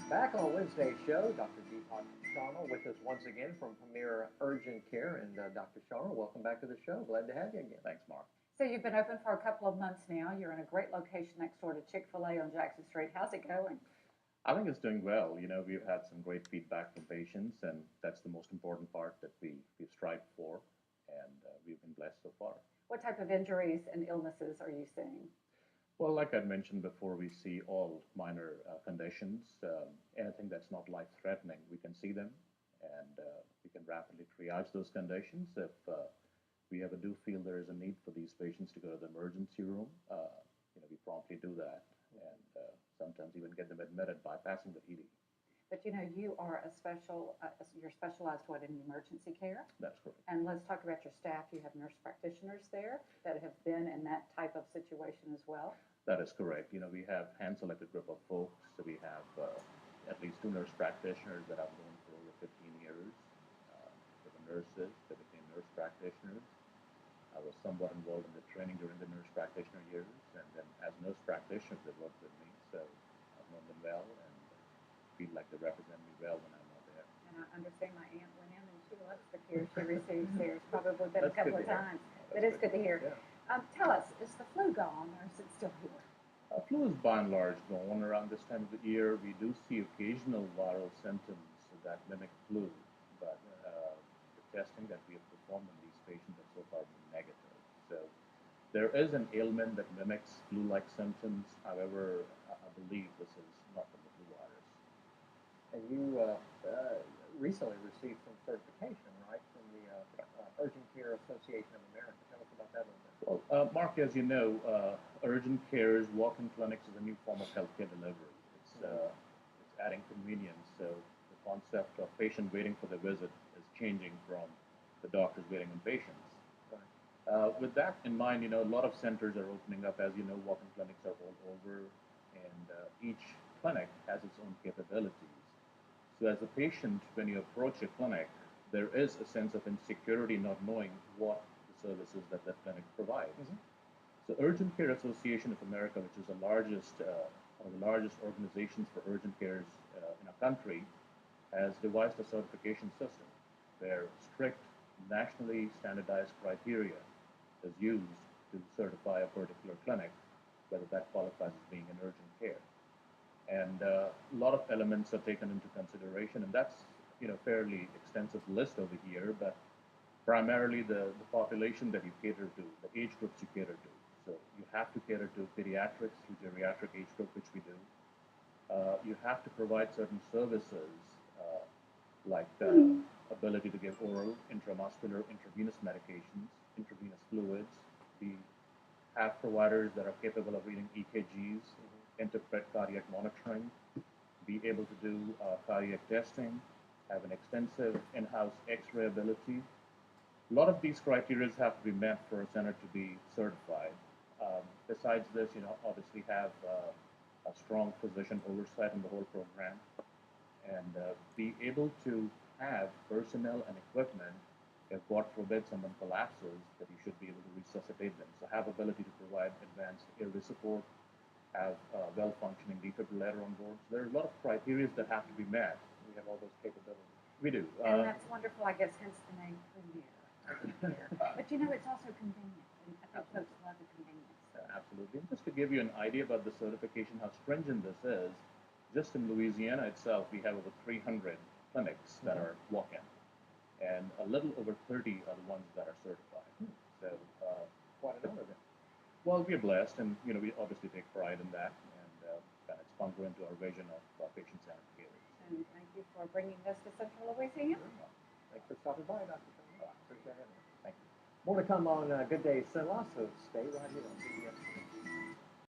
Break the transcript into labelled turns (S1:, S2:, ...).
S1: Back on Wednesday's show, Dr. Deepak Sharma with us once again from Premier Urgent Care. And Dr. Sharma, welcome back to the show. Glad to have you again.
S2: Thanks, Mark.
S3: So you've been open for a couple of months now. You're in a great location next door to Chick-fil-A on Jackson Street. How's it going?
S2: I think it's doing well. We've had some great feedback from patients, and that's the most important part that we strive for, and we've been blessed so far.
S3: What type of injuries and illnesses are you seeing?
S2: Well, like I mentioned before, we see all minor conditions. Anything that's not life-threatening, we can see them, and we can rapidly triage those conditions. If we ever do feel there is a need for these patients to go to the emergency room, we promptly do that, and sometimes even get them admitted bypassing the ED.
S3: But you are you're specialized in emergency care?
S2: That's correct.
S3: And let's talk about your staff. You have nurse practitioners there that have been in that type of situation as well?
S2: That is correct. We have hand-selected group of folks. So we have at least two nurse practitioners that I've known for over 15 years. For the nurses, they became nurse practitioners. I was somewhat involved in the training during the nurse practitioner years, and then as nurse practitioners, they worked with me. So I've known them well and feel like they represent me well when I'm not there.
S3: And I understand my aunt went in and she loves the care she receives there. It's probably been a couple of times. But it's good to hear.
S2: Yeah.
S3: Tell us, is the flu gone or is it still here?
S2: Flu is by and large gone around this time of the year. We do see occasional viral symptoms that mimic flu, but the testing that we have performed on these patients has so far been negative. So there is an ailment that mimics flu-like symptoms. However, I believe this is not from the flu virus.
S1: And you recently received some certification, right, from the Urgent Care Association of America. Tell us about that a little bit.
S2: Well, Mark, as you know, urgent cares, walk-in clinics is a new form of healthcare delivery. It's adding convenience. So the concept of patient waiting for the visit is changing from the doctors waiting on patients.
S1: Right.
S2: With that in mind, a lot of centers are opening up. As you know, walk-in clinics are all over, and each clinic has its own capabilities. So as a patient, when you approach a clinic, there is a sense of insecurity not knowing what the services that clinic provides.
S1: Mm-hmm.
S2: So Urgent Care Association of America, which is one of the largest organizations for urgent cares in our country, has devised a certification system where strict nationally standardized criteria is used to certify a particular clinic, whether that qualifies as being an urgent care. And a lot of elements are taken into consideration, and that's fairly extensive list over here, but primarily the population that you cater to, the age groups you cater to. So you have to cater to pediatrics, to geriatric age group, which we do. You have to provide certain services like ability to give oral, intramuscular, intravenous medications, intravenous fluids. We have providers that are capable of reading EKGs, interpret cardiac monitoring, be able to do cardiac testing, have an extensive in-house X-ray ability. A lot of these criteria have to be met for a center to be certified. Besides this, obviously have a strong physician oversight in the whole program, and be able to have personnel and equipment. If God forbid someone collapses, that you should be able to resuscitate them. So have ability to provide advanced airway support, have a well-functioning defibrillator on board. So there are a lot of criteria that have to be met.
S1: We have all those capabilities.
S2: We do.
S3: And that's wonderful, I guess, hence the name Premier. But it's also convenient, and I think folks love the convenience.
S2: Absolutely. And just to give you an idea about the certification, how stringent this is, just in Louisiana itself, we have over 300 clinics that are walk-in, and a little over 30 are the ones that are certified. So,
S1: Quite an honor then.
S2: well, we're blessed, and we obviously take pride in that, and it's congruent to our vision of patient-centered care.
S3: And thank you for bringing this to Central Louisiana.
S1: Thanks for stopping by, Dr. Sharma. Appreciate it.
S2: Thank you.
S1: More to come on Good Day, so stay right here on CBS.